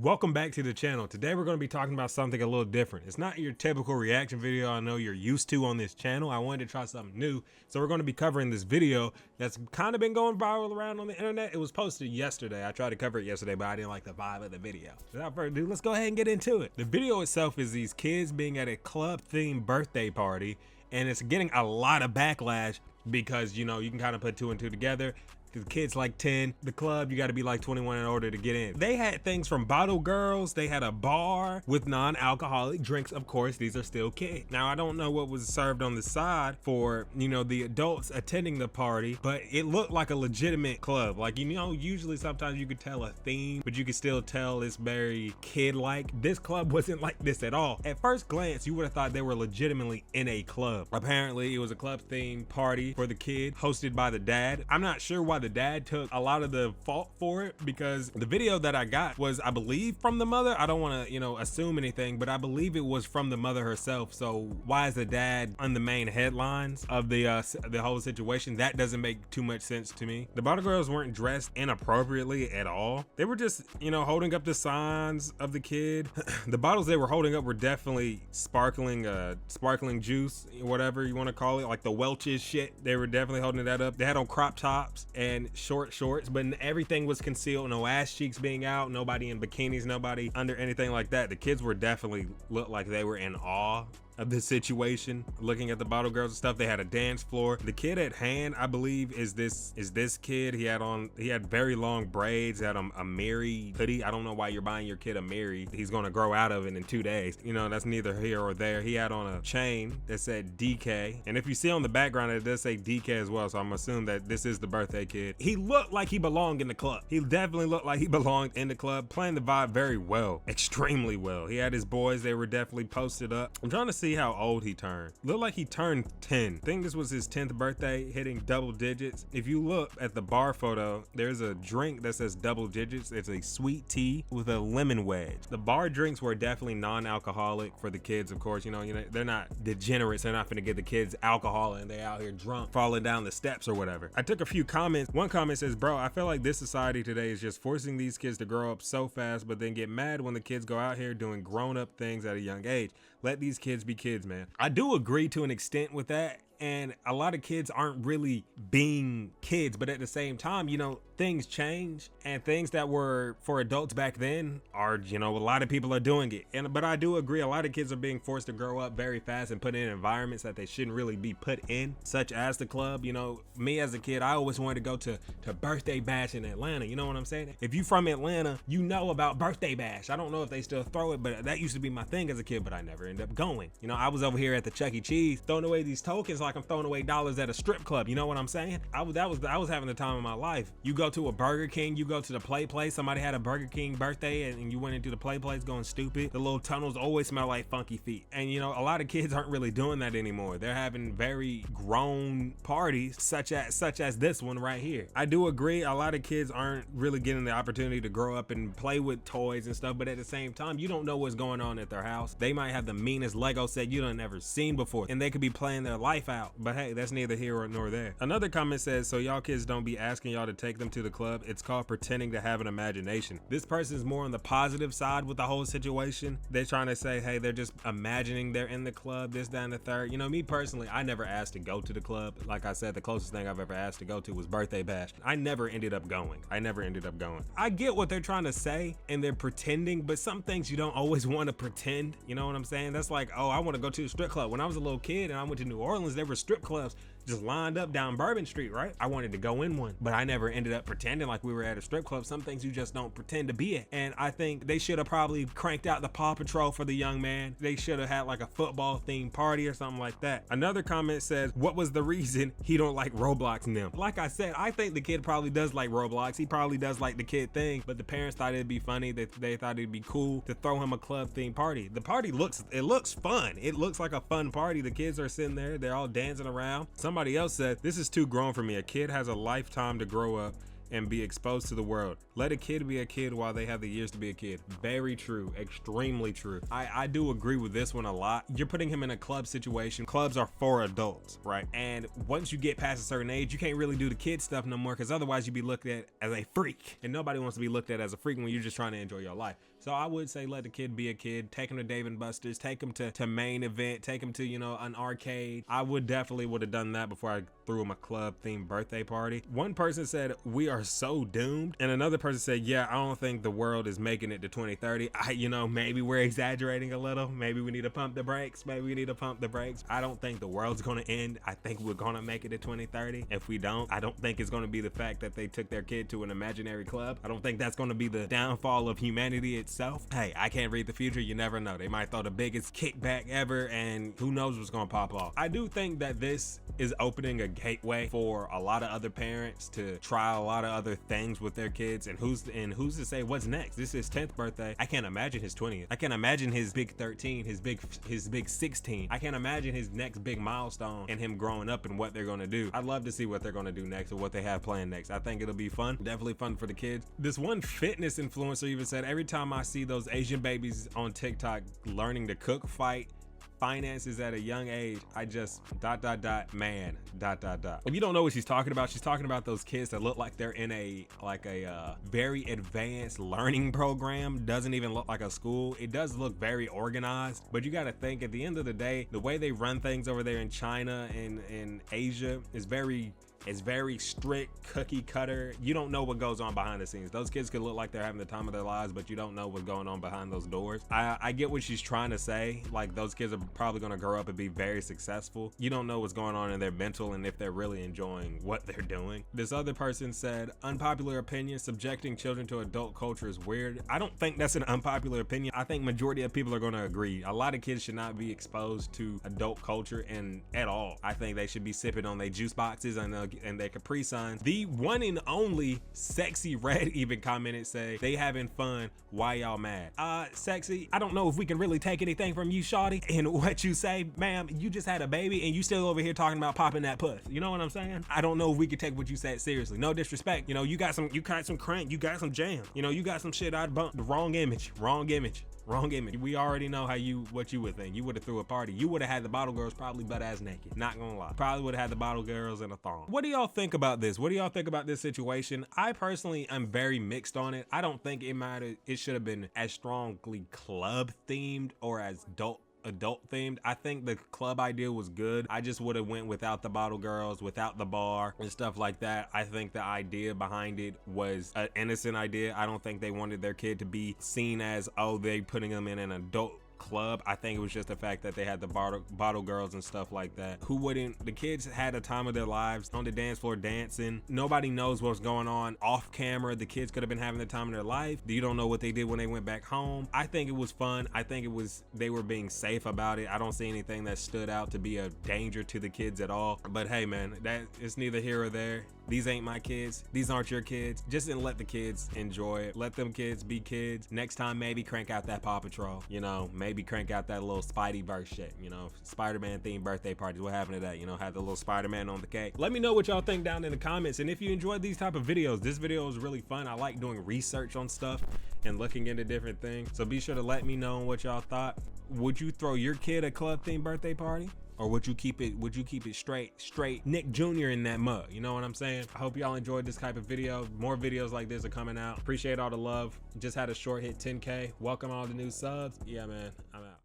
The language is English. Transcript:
Welcome back to the channel. Today we're going to be talking about something a little different. It's not your typical reaction video I know you're used to on this channel. I wanted to try something new. So we're going to be covering this video that's kind of been going viral around on the internet. It was posted yesterday. I tried to cover it yesterday, but I didn't like the vibe of the video. Without further ado, let's go ahead and get into it. The video itself is these kids being at a club themed birthday party, and it's getting a lot of backlash because, you know, you can kind of put two and two together. The kid's like 10, the club, you gotta be like 21 in order to get in. They had things from bottle girls, they had a bar with non-alcoholic drinks, of course, these are still kids. Now, I don't know what was served on the side for, you know, the adults attending the party, but it looked like a legitimate club. Like, you know, usually sometimes you could tell a theme, but you could still tell it's very kid-like. This club wasn't like this at all. At first glance, you would have thought they were legitimately in a club. Apparently, it was a club-themed party for the kid, hosted by the dad. I'm not sure why the dad took a lot of the fault for it, because the video that I got was, I believe, from the mother. I don't want to, you know, assume anything, but I believe it was from the mother herself. So why is the dad on the main headlines of the whole situation? That doesn't make too much sense to me. The bottle girls weren't dressed inappropriately at all. They were just, you know, holding up the signs of the kid. The bottles they were holding up were definitely sparkling juice, whatever you want to call it, like the Welch's shit. They were definitely holding that up. They had on crop tops and short shorts, but everything was concealed. No ass cheeks being out, nobody in bikinis, nobody under anything like that. The kids were definitely looked like they were in awe of this situation, looking at the bottle girls and stuff. They had a dance floor. The kid at hand, I believe, is this kid. He had very long braids, had a Mary hoodie. I don't know why you're buying your kid a Mary. He's gonna grow out of it in 2 days. You know, that's neither here or there. He had on a chain that said DK, and if you see on the background, it does say DK as well, so I'm assuming that this is the birthday kid. He looked like he belonged in the club. He definitely looked like he belonged in the club, playing the vibe very well, extremely well. He had his boys, they were definitely posted up. I'm trying to see how old he turned. Looked like he turned 10. I think this was his 10th birthday, hitting double digits. If you look at the bar photo, there's a drink that says double digits. It's a sweet tea with a lemon wedge. The bar drinks were definitely non-alcoholic for the kids, of course. You know, they're not degenerates. They're not gonna get the kids alcohol and they out here drunk, falling down the steps or whatever. I took a few comments. One comment says, bro, I feel like this society today is just forcing these kids to grow up so fast, but then get mad when the kids go out here doing grown-up things at a young age. Let these kids be kids, man. I do agree to an extent with that. And a lot of kids aren't really being kids, but at the same time, you know, things change, and things that were for adults back then are, you know, a lot of people are doing it. But I do agree, a lot of kids are being forced to grow up very fast and put in environments that they shouldn't really be put in, such as the club. You know, me as a kid, I always wanted to go to Birthday Bash in Atlanta. You know what I'm saying? If you from Atlanta, you know about Birthday Bash. I don't know if they still throw it, but that used to be my thing as a kid, but I never ended up going. You know, I was over here at the Chuck E. Cheese throwing away these tokens like I'm throwing away dollars at a strip club. You know what I'm saying? I was having the time of my life. You go to a Burger King, you go to the Play Place. Somebody had a Burger King birthday and you went into the Play Place going stupid. The little tunnels always smell like funky feet. And you know, a lot of kids aren't really doing that anymore. They're having very grown parties such as this one right here. I do agree, a lot of kids aren't really getting the opportunity to grow up and play with toys and stuff, but at the same time, you don't know what's going on at their house. They might have the meanest Lego set you done never seen before, and they could be playing their life out. But hey, that's neither here nor there. Another comment says, so y'all kids don't be asking y'all to take them to the club. It's called pretending to have an imagination. This person's more on the positive side with the whole situation. They're trying to say, hey, they're just imagining they're in the club, this, that, and the third. You know, me personally, I never asked to go to the club. Like I said, the closest thing I've ever asked to go to was Birthday Bash. I never ended up going. I get what they're trying to say and they're pretending, but some things you don't always want to pretend. You know what I'm saying? That's like, oh, I want to go to a strip club. When I was a little kid and I went to New Orleans, there were strip clubs just lined up down Bourbon Street, right? I wanted to go in one, but I never ended up pretending like we were at a strip club. Some things you just don't pretend to be at. And I think they should have probably cranked out the Paw Patrol for the young man. They should have had like a football themed party or something like that. Another comment says, what was the reason he don't like Roblox and them? Like I said, I think the kid probably does like Roblox. He probably does like the kid thing, but the parents thought it'd be funny. They thought it'd be cool to throw him a club themed party. The party looks fun. It looks like a fun party. The kids are sitting there, they're all dancing around. Somebody else said, this is too grown for me. A kid has a lifetime to grow up and be exposed to the world. Let a kid be a kid while they have the years to be a kid. Very true, extremely true. I do agree with this one a lot. You're putting him in a club situation. Clubs are for adults, right? And once you get past a certain age, you can't really do the kid stuff no more, because otherwise you'd be looked at as a freak. And nobody wants to be looked at as a freak when you're just trying to enjoy your life. So I would say let the kid be a kid. Take him to Dave and Buster's, take him to main event, take him to, you know, an arcade. I would definitely would have done that before I threw him a club themed birthday party. One person said, we are so doomed. And another person said, yeah, I don't think the world is making it to 2030. You know, maybe we're exaggerating a little. Maybe we need to pump the brakes. Maybe we need to pump the brakes. I don't think the world's gonna end. I think we're gonna make it to 2030. If we don't, I don't think it's gonna be the fact that they took their kid to an imaginary club. I don't think that's gonna be the downfall of humanity itself. Hey, I can't read the future. You never know. They might throw the biggest kickback ever and who knows what's gonna pop off. I do think that this is opening a gateway for a lot of other parents to try a lot of other things with their kids, and who's to say what's next. This is his 10th birthday. I can't imagine his 20th. I can't imagine his big 13, his big 16. I can't imagine his next big milestone and him growing up and what they're gonna do. I'd love to see what they're gonna do next or what they have planned next. I think it'll be fun. Definitely fun for the kids. This one fitness influencer even said, every time I see those Asian babies on TikTok learning to cook, fight, finances at a young age, I just ... man ... If you don't know what she's talking about those kids that look like they're in a very advanced learning program. Doesn't even look like a school. It does look very organized, but you got to think at the end of the day, the way they run things over there in China and in Asia is very strict, cookie cutter. You don't know what goes on behind the scenes. Those kids could look like they're having the time of their lives, but you don't know what's going on behind those doors. I get what she's trying to say. Like, those kids are probably gonna grow up and be very successful. You don't know what's going on in their mental and if they're really enjoying what they're doing. This other person said, unpopular opinion, subjecting children to adult culture is weird. I don't think that's an unpopular opinion. I think majority of people are gonna agree. A lot of kids should not be exposed to adult culture and at all. I think they should be sipping on their juice boxes and their Capri Suns. The one and only Sexy Red even commented, say they having fun, why y'all mad? Sexy, I don't know if we can really take anything from you, shawty, and what you say, ma'am. You just had a baby and you still over here talking about popping that puss. You know what I'm saying? I don't know if we can take what you said seriously. No disrespect, you know, you got some crank, you got some jam, you know, you got some shit I'd bump. The wrong image. We already know what you would think. You would have threw a party. You would have had the bottle girls probably butt ass naked. Not gonna lie. Probably would have had the bottle girls in a thong. What do y'all think about this? What do y'all think about this situation? I personally am very mixed on it. I don't think it should have been as strongly club themed or as adult themed. I think the club idea was good. I just would have went without the bottle girls, without the bar and stuff like that. I think the idea behind it was an innocent idea. I don't think they wanted their kid to be seen as, oh, they putting them in an adult club. I think it was just the fact that they had the bottle girls and stuff like that. Who wouldn't? The kids had a time of their lives on the dance floor dancing. Nobody knows what's going on off camera. The kids could have been having the time of their life. You don't know what they did when they went back home. I think it was fun. I think they were being safe about it. I don't see anything that stood out to be a danger to the kids at all. But hey, man, it's neither here or there. These ain't my kids. These aren't your kids. Just let the kids enjoy it. Let them kids be kids. Next time, maybe crank out that Paw Patrol. You know, maybe crank out that little Spideyverse shit. You know, Spider-Man themed birthday parties. What happened to that? You know, have the little Spider-Man on the cake. Let me know what y'all think down in the comments. And if you enjoyed these type of videos, this video was really fun. I like doing research on stuff and looking into different things. So be sure to let me know what y'all thought. Would you throw your kid a club themed birthday party? Or would you keep it straight Nick Jr. in that mug? You know what I'm saying? I hope y'all enjoyed this type of video. More videos like this are coming out. Appreciate all the love. Just had a short hit 10K. Welcome all the new subs. Yeah, man, I'm out.